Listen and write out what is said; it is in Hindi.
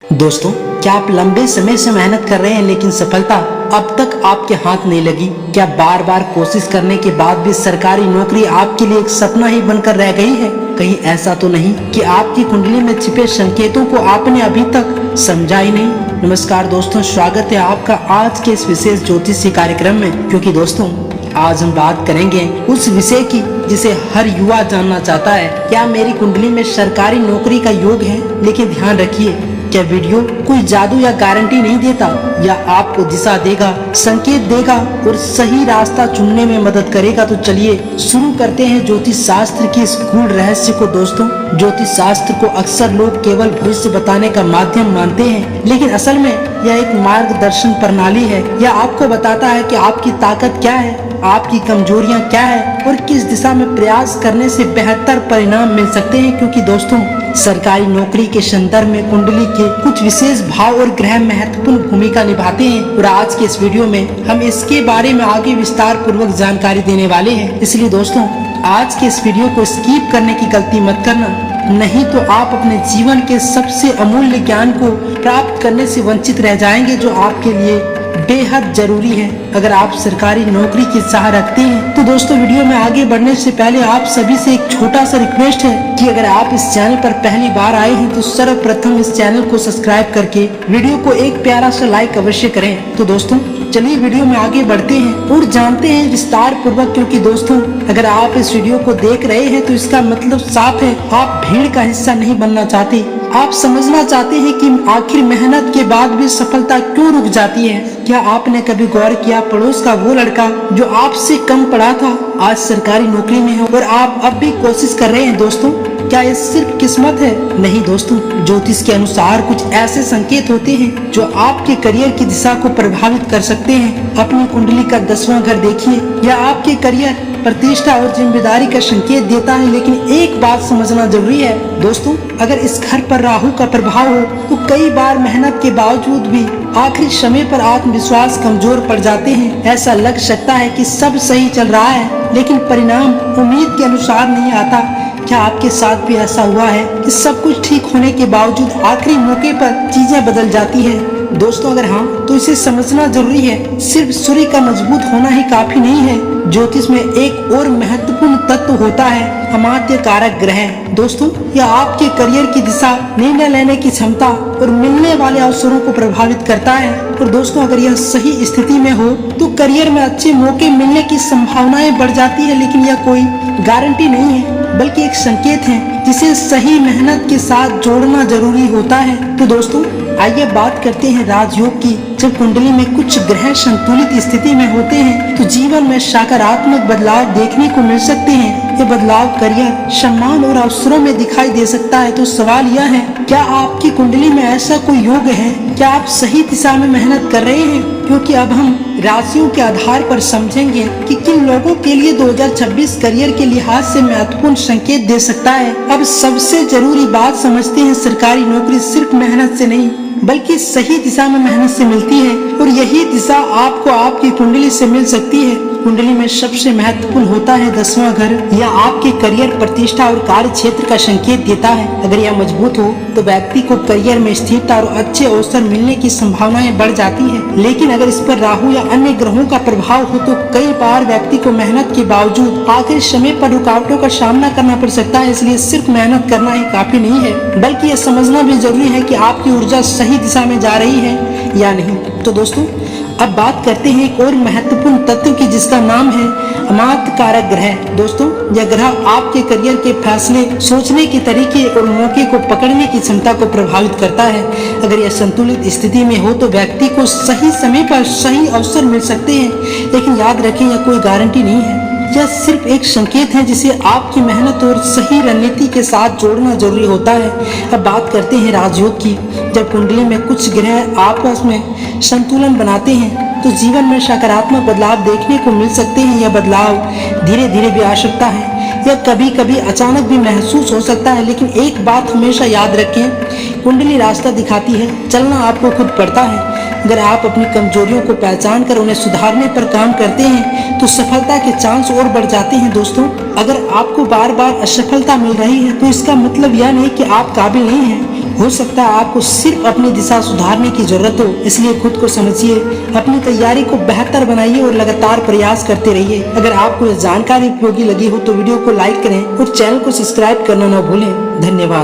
दोस्तों, क्या आप लंबे समय से मेहनत कर रहे हैं लेकिन सफलता अब तक आपके हाथ नहीं लगी? क्या बार बार कोशिश करने के बाद भी सरकारी नौकरी आपके लिए एक सपना ही बनकर रह गई है? कहीं ऐसा तो नहीं कि आपकी कुंडली में छिपे संकेतों को आपने अभी तक समझा ही नहीं? नमस्कार दोस्तों, स्वागत है आपका आज के इस विशेष ज्योतिषीय कार्यक्रम में। क्योंकि दोस्तों, आज हम बात करेंगे उस विषय की जिसे हर युवा जानना चाहता है। क्या मेरी कुंडली में सरकारी नौकरी का योग है? लेकिन ध्यान रखिए, क्या वीडियो कोई जादू या गारंटी नहीं देता, या आपको दिशा देगा, संकेत देगा और सही रास्ता चुनने में मदद करेगा। तो चलिए शुरू करते हैं ज्योतिष शास्त्र की इस गूढ़ रहस्य को। दोस्तों, ज्योतिष शास्त्र को अक्सर लोग केवल भविष्य बताने का माध्यम मानते हैं, लेकिन असल में यह एक मार्गदर्शन प्रणाली है। यह आपको बताता है कि आपकी ताकत क्या है, आपकी कमजोरियां क्या है और किस दिशा में प्रयास करने से बेहतर परिणाम मिल सकते हैं। क्योंकि दोस्तों, सरकारी नौकरी के संदर्भ में कुंडली के कुछ विशेष भाव और ग्रह महत्वपूर्ण भूमिका निभाते हैं, और आज के इस वीडियो में हम इसके बारे में आगे विस्तार पूर्वक जानकारी देने वाले हैं। इसलिए दोस्तों, आज के इस वीडियो को स्किप करने की गलती मत करना, नहीं तो आप अपने जीवन के सबसे अमूल्य ज्ञान को प्राप्त करने से वंचित रह जाएंगे, जो आपके लिए बेहद जरूरी है अगर आप सरकारी नौकरी की चाह रखते हैं। तो दोस्तों, वीडियो में आगे बढ़ने से पहले आप सभी से एक छोटा सा रिक्वेस्ट है कि अगर आप इस चैनल पर पहली बार आए हैं तो सर्वप्रथम इस चैनल को सब्सक्राइब करके वीडियो को एक प्यारा सा लाइक अवश्य करें। तो दोस्तों, चलिए वीडियो में आगे बढ़ते हैं और जानते हैं विस्तार पूर्वक। क्योंकि दोस्तों, अगर आप इस वीडियो को देख रहे हैं तो इसका मतलब साफ है, आप भीड़ का हिस्सा नहीं बनना चाहते। आप समझना चाहते हैं कि आखिर मेहनत के बाद भी सफलता क्यों रुक जाती है। क्या आपने कभी गौर किया, पड़ोस का वो लड़का जो आपसे कम पढ़ा था आज सरकारी नौकरी में है और आप अब भी कोशिश कर रहे हैं? दोस्तों, क्या ये सिर्फ किस्मत है? नहीं दोस्तों, ज्योतिष के अनुसार कुछ ऐसे संकेत होते हैं जो आपके करियर की दिशा को प्रभावित कर सकते हैं। अपनी कुंडली का 10वां घर देखिए, यह आपके करियर, प्रतिष्ठा और जिम्मेदारी का संकेत देता है। लेकिन एक बात समझना जरूरी है दोस्तों, अगर इस घर पर राहु का प्रभाव हो तो कई बार मेहनत के बावजूद भी आखिरी समय पर आत्मविश्वास कमजोर पड़ जाते हैं। ऐसा लग सकता है कि सब सही चल रहा है, लेकिन परिणाम उम्मीद के अनुसार नहीं आता। क्या आपके साथ भी ऐसा हुआ है कि सब कुछ ठीक होने के बावजूद आखिरी मौके पर चीजें बदल जाती है? दोस्तों, अगर हाँ, तो इसे समझना जरूरी है। सिर्फ सूर्य का मजबूत होना ही काफी नहीं है। ज्योतिष में एक और महत्वपूर्ण तत्व होता है अमात्य कारक ग्रह। दोस्तों, यह आपके करियर की दिशा, निर्णय लेने की क्षमता और मिलने वाले अवसरों को प्रभावित करता है। और दोस्तों, अगर यह सही स्थिति में हो तो करियर में अच्छे मौके मिलने की संभावनाएं बढ़ जाती है। लेकिन यह कोई गारंटी नहीं है, बल्कि एक संकेत है जिसे सही मेहनत के साथ जोड़ना जरूरी होता है। तो दोस्तों, आइए बात करते हैं राजयोग की। जब कुंडली में कुछ ग्रह संतुलित स्थिति में होते हैं तो जीवन में सकारात्मक बदलाव देखने को मिल सकते हैं। ये बदलाव करियर, सम्मान और अवसरों में दिखाई दे सकता है। तो सवाल यह है, क्या आपकी कुंडली में ऐसा कोई योग है? क्या आप सही दिशा में मेहनत कर रहे हैं? क्योंकि अब हम राशियों के आधार पर समझेंगे कि किन लोगों के लिए 2026 करियर के लिहाज से महत्वपूर्ण संकेत दे सकता है। अब सबसे जरूरी बात समझते हैं, सरकारी नौकरी सिर्फ मेहनत से नहीं बल्कि सही दिशा में मेहनत से मिलती है, और यही दिशा आपको आपकी कुंडली से मिल सकती है। कुंडली में सबसे महत्वपूर्ण होता है 10वां घर। यह आपके करियर, प्रतिष्ठा और कार्य क्षेत्र का संकेत देता है। अगर यह मजबूत हो तो व्यक्ति को करियर में स्थिरता और अच्छे अवसर मिलने की संभावनाएं बढ़ जाती है। लेकिन अगर इस पर राहु या अन्य ग्रहों का प्रभाव हो तो कई बार व्यक्ति को मेहनत के बावजूद आखिरी समय पर रुकावटों का सामना करना पड़ सकता है। इसलिए सिर्फ मेहनत करना ही काफी नहीं है, बल्कि यह समझना भी जरूरी है कि आपकी ऊर्जा सही दिशा में जा रही है या नहीं। तो दोस्तों, अब बात करते हैं एक और महत्वपूर्ण तत्व की, जिसका नाम है अमात्य कारक ग्रह। दोस्तों, यह ग्रह आपके करियर के फैसले, सोचने के तरीके और मौके को पकड़ने की क्षमता को प्रभावित करता है। अगर यह संतुलित स्थिति में हो तो व्यक्ति को सही समय पर सही अवसर मिल सकते हैं। लेकिन याद रखें, यह कोई गारंटी नहीं है, यह सिर्फ एक संकेत है जिसे आपकी मेहनत और सही रणनीति के साथ जोड़ना जरूरी होता है। अब बात करते हैं राजयोग की। जब कुंडली में कुछ ग्रह आपस में संतुलन बनाते हैं तो जीवन में सकारात्मक बदलाव देखने को मिल सकते हैं। यह बदलाव धीरे धीरे भी आ सकता है, यह कभी कभी अचानक भी महसूस हो सकता है। लेकिन एक बात हमेशा याद रखें, कुंडली रास्ता दिखाती है, चलना आपको खुद पड़ता है। अगर आप अपनी कमजोरियों को पहचान कर उन्हें सुधारने पर काम करते हैं तो सफलता के चांस और बढ़ जाते हैं। दोस्तों, अगर आपको बार बार असफलता मिल रही है तो इसका मतलब यह नहीं कि आप काबिल नहीं हैं, हो सकता है आपको सिर्फ अपनी दिशा सुधारने की जरूरत हो, इसलिए खुद को समझिए, अपनी तैयारी को बेहतर बनाइए और लगातार प्रयास करते रहिए। अगर आपको यह जानकारी उपयोगी लगी हो तो वीडियो को लाइक करें और चैनल को सब्सक्राइब करना न भूलें। धन्यवाद।